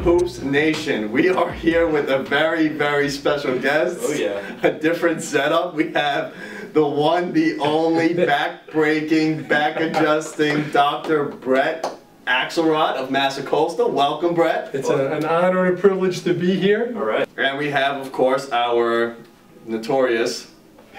Hoops Nation, we are here with a very, very special guest. Oh yeah. A different setup. We have the one, the only, back-breaking, back-adjusting Dr. Brett Axelrod of Massacosta. Welcome, Brett. It's an honor and a privilege to be here. All right. And we have, of course, our notorious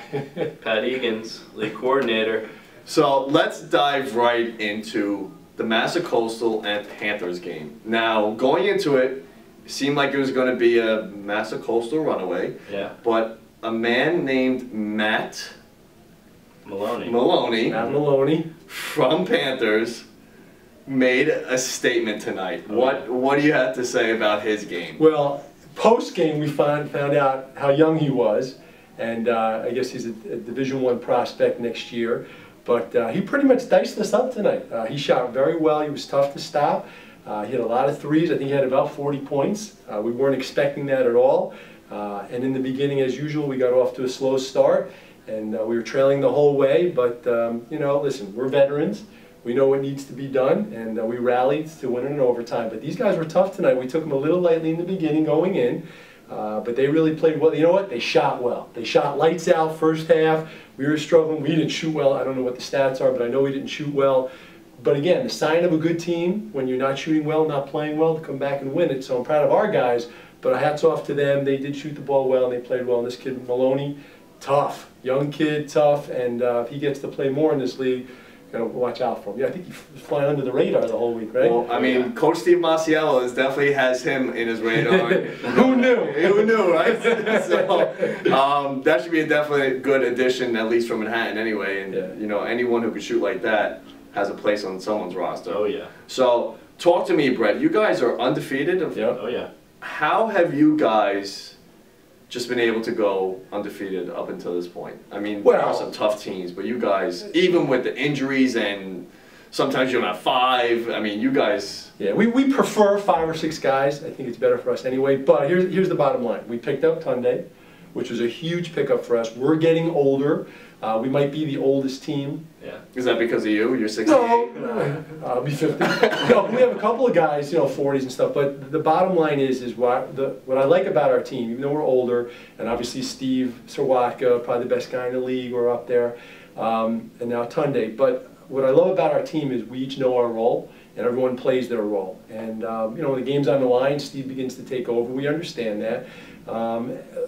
Pat Egan's, league coordinator. So let's dive right into the Massacoastal and Panthers game. Now, going into it, it seemed like it was going to be a Massacoastal runaway. Yeah. But a man named Matt Maloney from Panthers made a statement tonight. What do you have to say about his game? Well, post-game we found out how young he was, and I guess he's a Division I prospect next year. But he pretty much diced us up tonight. He shot very well. He was tough to stop. He had a lot of threes. I think he had about 40 points. We weren't expecting that at all. And in the beginning, as usual, we got off to a slow start, and we were trailing the whole way. But, you know, listen, we're veterans. We know what needs to be done, and we rallied to win in overtime. But these guys were tough tonight. We took them a little lightly in the beginning going in. But they really played well. You know what? They shot well. They shot lights out first half. We were struggling. We didn't shoot well. I don't know what the stats are, but I know we didn't shoot well. But again, the sign of a good team, when you're not shooting well, not playing well, to come back and win it. So I'm proud of our guys, but hats off to them. They did shoot the ball well, and they played well. And this kid, Maloney, tough. Young kid, tough. And if he gets to play more in this league, watch out for him. Yeah, I think he was flying under the radar the whole week, right? Well, I mean, Coach Steve Masiello definitely has him in his radar. Who knew? Who knew, right? So that should be a definitely good addition, at least from Manhattan anyway. And you know, anyone who can shoot like that has a place on someone's roster. Oh yeah. So talk to me, Brett. You guys are undefeated. Yeah. Oh yeah. How have you guys just been able to go undefeated up until this point? I mean, there are some tough teams, but you guys, even with the injuries and sometimes you don't have five, I mean, you guys... Yeah, we prefer 5 or 6 guys. I think it's better for us anyway. But here's the bottom line. We picked up Tunde, which was a huge pickup for us. We're getting older. We might be the oldest team. Yeah. Is that because of you? You're 68? No, I'll be 50. No, we have a couple of guys, you know, 40s and stuff. But the bottom line is what I like about our team, even though we're older, and obviously Steve Serwatka, probably the best guy in the league, we're up there, and now Tunde. But what I love about our team is we each know our role, and everyone plays their role. And you know, when the game's on the line, Steve begins to take over. We understand that.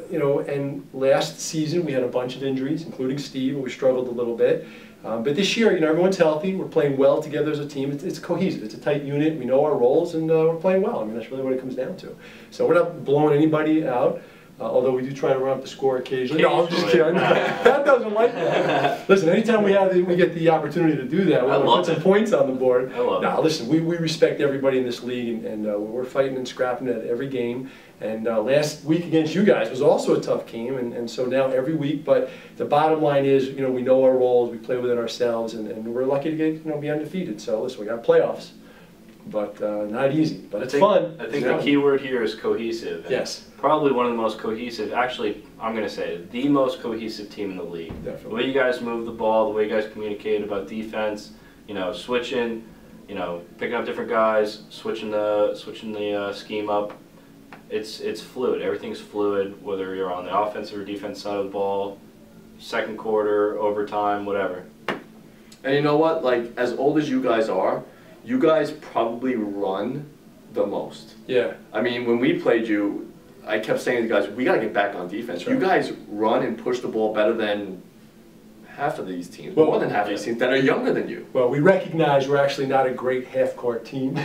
You know, and last season we had a bunch of injuries, including Steve, and we struggled a little bit. But this year, you know, everyone's healthy. We're playing well together as a team. It's cohesive. It's a tight unit. We know our roles, and we're playing well. I mean, that's really what it comes down to. So we're not blowing anybody out. Although we do try to run up the score occasionally. No, I'm just kidding. That doesn't like that. Listen, anytime we get the opportunity to do that, we're going to put some points on the board. Now, listen, we respect everybody in this league, and we're fighting and scrapping at every game. And last week against you guys was also a tough game, and so now every week. But the bottom line is, you know, we know our roles, we play within ourselves, and we're lucky to get, you know, be undefeated. So listen, we got playoffs. But not easy, but it's fun. I think the key word here is cohesive. Yes. Probably one of the most cohesive, actually, I'm going to say it, the most cohesive team in the league. Definitely. The way you guys move the ball, the way you guys communicate about defense, you know, switching, you know, picking up different guys, switching the scheme up. It's fluid. Everything's fluid, whether you're on the offensive or defense side of the ball, second quarter, overtime, whatever. And you know what? Like, as old as you guys are, you guys probably run the most. Yeah. I mean, when we played you, I kept saying to the guys, we got to get back on defense. Right. You guys run and push the ball better than half of these teams, well, more than half of these teams that are younger than you. Well, we recognize we're actually not a great half-court team.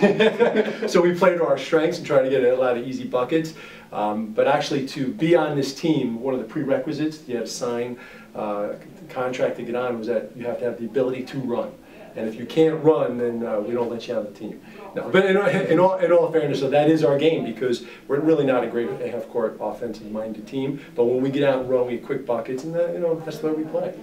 So we play to our strengths and try to get a lot of easy buckets. But actually, to be on this team, one of the prerequisites, you have to sign a contract to get on, was that you have to have the ability to run. And if you can't run, then we don't let you on the team. No, but in all fairness, so that is our game, because we're really not a great half-court offensive-minded team. But when we get out and run, we get quick buckets, and you know, that's the way we play.